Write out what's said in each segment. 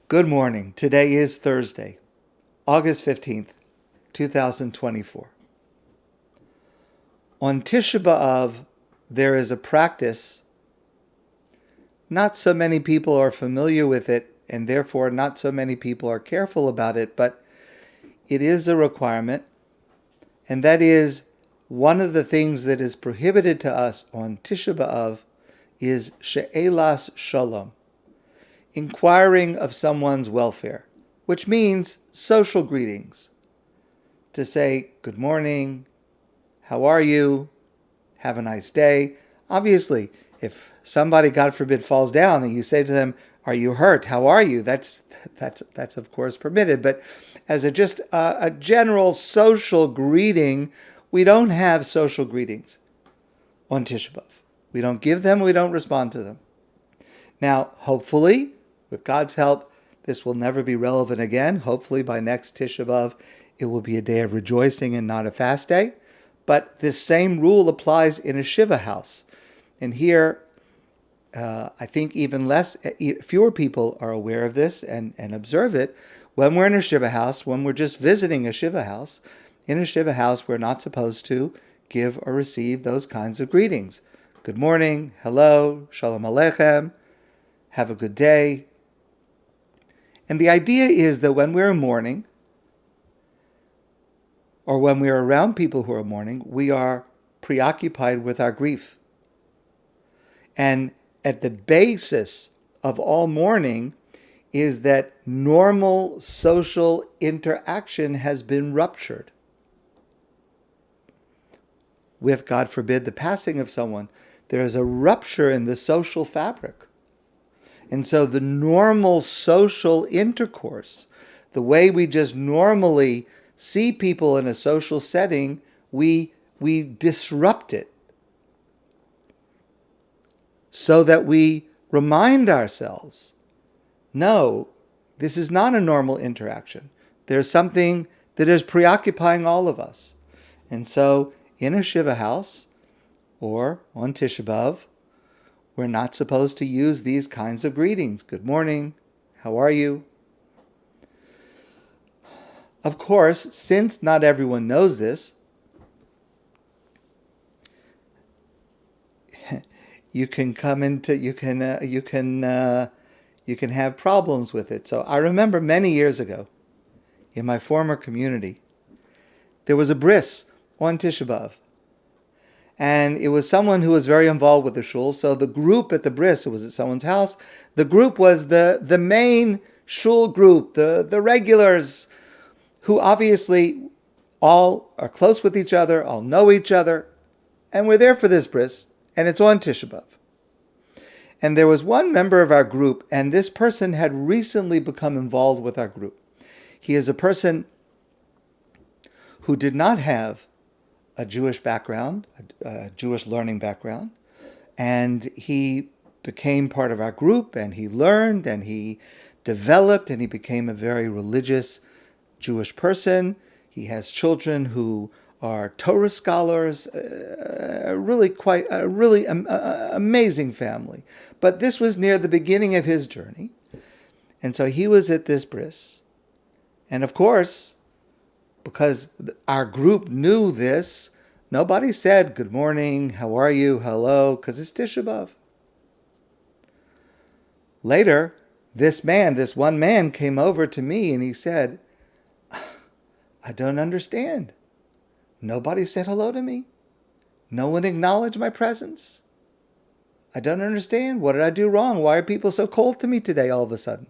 Good morning. Today is Thursday, August 15th, 2024. On Tisha B'Av, there is a practice. Not so many people are familiar with it, and therefore not so many people are careful about it, but it is a requirement, and that is one of the things that is prohibited to us on Tisha B'Av is she'elas shalom, inquiring of someone's welfare, which means social greetings. To say, good morning, how are you, have a nice day. Obviously, if somebody, God forbid, falls down and you say to them, are you hurt, how are you, that's of course permitted. But as a general social greeting, we don't have social greetings on Tisha B'Av. We don't give them, we don't respond to them. Now, hopefully, with God's help, this will never be relevant again. Hopefully by next Tisha B'Av, it will be a day of rejoicing and not a fast day. But this same rule applies in a Shiva house. And here, I think fewer people are aware of this and observe it. When we're in a Shiva house, when we're just visiting a Shiva house, in a Shiva house, we're not supposed to give or receive those kinds of greetings. Good morning, hello, shalom aleichem, have a good day. And the idea is that when we're mourning, or when we're around people who are mourning, we are preoccupied with our grief. And at the basis of all mourning is that normal social interaction has been ruptured. With, God forbid, the passing of someone, there is a rupture in the social fabric. And so the normal social intercourse, the way we just normally see people in a social setting, we disrupt it so that we remind ourselves, no, this is not a normal interaction. There's something that is preoccupying all of us. And so in a Shiva house or on Tisha B'Av, we're not supposed to use these kinds of greetings. Good morning, how are you? Of course, since not everyone knows this, you can have problems with it. So I remember many years ago, in my former community, there was a bris on Tisha B'Av. And it was someone who was very involved with the shul. So the group at the bris, it was at someone's house. The group was the main shul group, the regulars, who obviously all are close with each other, all know each other. And we're there for this bris, and it's on Tisha B'Av. And there was one member of our group, and this person had recently become involved with our group. He is a person who did not have a Jewish background, a Jewish learning background, and he became part of our group, and he learned, and he developed, and he became a very religious Jewish person. He has children who are Torah scholars, a really amazing family. But this was near the beginning of his journey, and so he was at this bris, and of course, because our group knew this, nobody said, good morning, how are you, hello, because it's Tisha B'Av. Later, this one man came over to me and he said, I don't understand. Nobody said hello to me. No one acknowledged my presence. I don't understand. What did I do wrong? Why are people so cold to me today all of a sudden?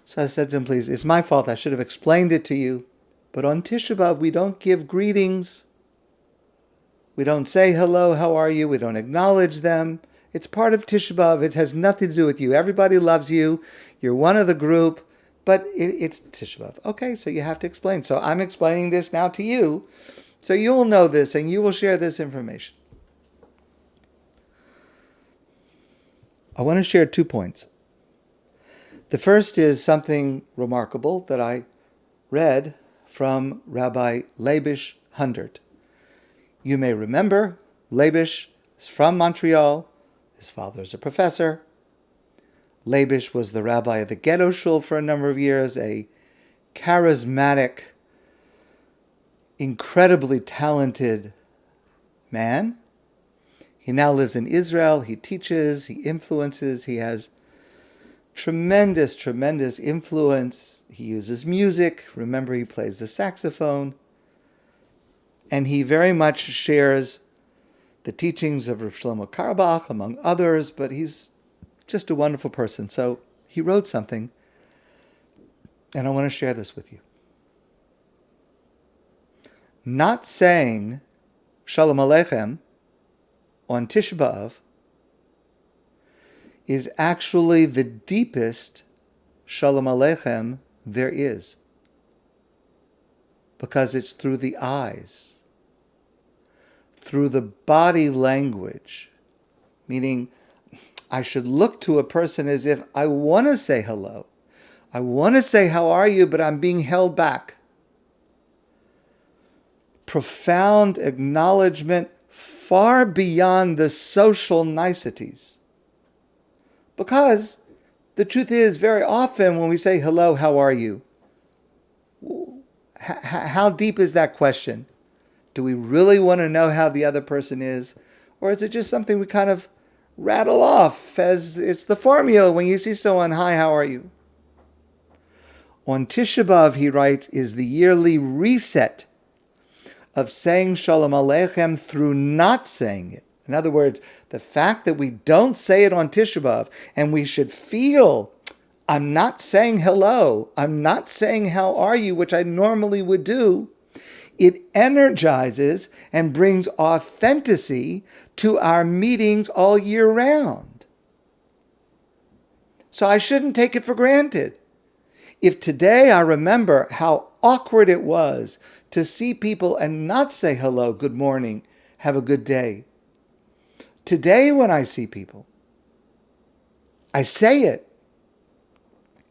So I said to him, please, it's my fault. I should have explained it to you. But on Tisha B'Av, we don't give greetings. We don't say hello, how are you? We don't acknowledge them. It's part of Tisha B'Av. It has nothing to do with you. Everybody loves you. You're one of the group. But it's Tisha B'Av. Okay, so you have to explain. So I'm explaining this now to you. So you will know this and you will share this information. I want to share 2 points. The first is something remarkable that I read from Rabbi Leibish Hundert. You may remember, Leibish is from Montreal. His father is a professor. Leibish was the rabbi of the ghetto shul for a number of years, a charismatic, incredibly talented man. He now lives in Israel. He teaches, he influences, he has tremendous, tremendous influence. He uses music. Remember, he plays the saxophone. And he very much shares the teachings of Rav Shlomo Carlebach, among others, but he's just a wonderful person. So he wrote something, and I want to share this with you. Not saying Shalom Aleichem on Tisha B'Av is actually the deepest Shalom Aleichem there is, because it's through the eyes, through the body language, meaning I should look to a person as if I want to say hello. I want to say how are you, but I'm being held back. Profound acknowledgement far beyond the social niceties. Because the truth is, very often when we say hello, how are you? How deep is that question? Do we really want to know how the other person is? Or is it just something we kind of rattle off as it's the formula when you see someone, hi, how are you? On Tisha B'Av, he writes, is the yearly reset of saying Shalom Aleichem through not saying it. In other words, the fact that we don't say it on Tisha B'Av, and we should feel, I'm not saying hello, I'm not saying how are you, which I normally would do, it energizes and brings authenticity to our meetings all year round. So I shouldn't take it for granted. If today I remember how awkward it was to see people and not say hello, good morning, have a good day. Today when I see people, I say it.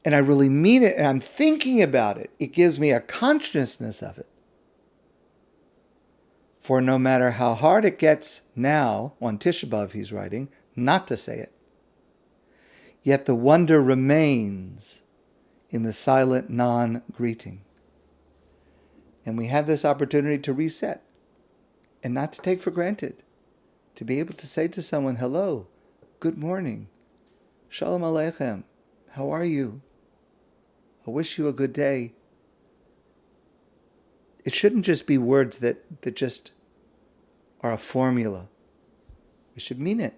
And I really mean it, and I'm thinking about it. It gives me a consciousness of it. For no matter how hard it gets now, on Tisha B'Av he's writing, not to say it, yet the wonder remains in the silent non-greeting. And we have this opportunity to reset and not to take for granted, to be able to say to someone, hello, good morning, Shalom Aleichem, how are you? I wish you a good day. It shouldn't just be words that just are a formula. We should mean it.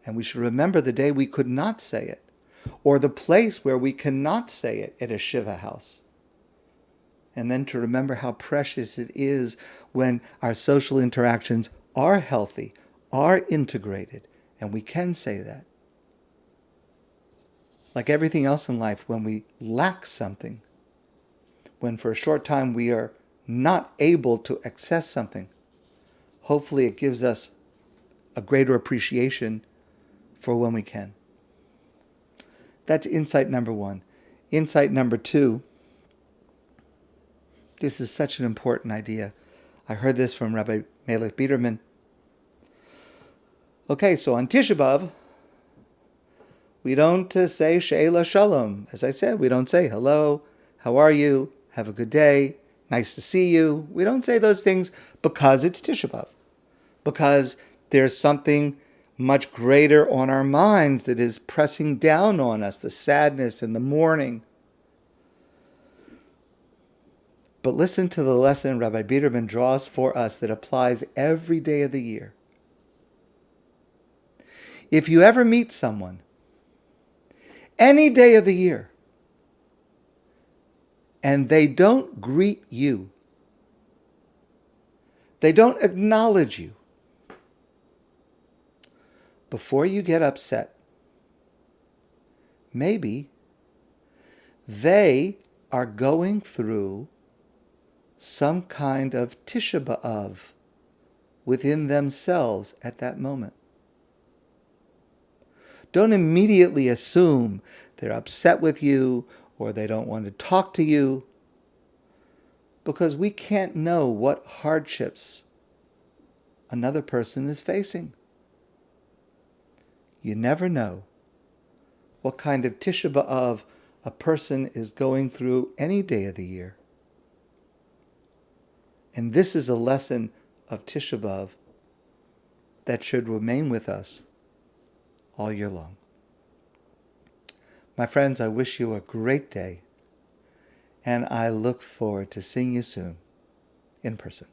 And we should remember the day we could not say it, or the place where we cannot say it at a Shiva house. And then to remember how precious it is when our social interactions are healthy, are integrated, and we can say that. Like everything else in life, when we lack something, when for a short time we are not able to access something, hopefully it gives us a greater appreciation for when we can. That's insight number one. Insight number two, this is such an important idea. I heard this from Rabbi Meilech Biderman. Okay, so on Tisha B'Av, we don't say She'ela Shalom. As I said, we don't say hello, how are you, have a good day, nice to see you. We don't say those things because it's Tisha B'Av. Because there's something much greater on our minds that is pressing down on us, the sadness and the mourning. But listen to the lesson Rabbi Biderman draws for us that applies every day of the year. If you ever meet someone, any day of the year, and they don't greet you, they don't acknowledge you, before you get upset, maybe they are going through some kind of Tisha B'Av within themselves at that moment. Don't immediately assume they're upset with you or they don't want to talk to you, because we can't know what hardships another person is facing. You never know what kind of Tisha B'Av a person is going through any day of the year. And this is a lesson of Tisha B'Av that should remain with us all year long. My friends, I wish you a great day, and I look forward to seeing you soon in person.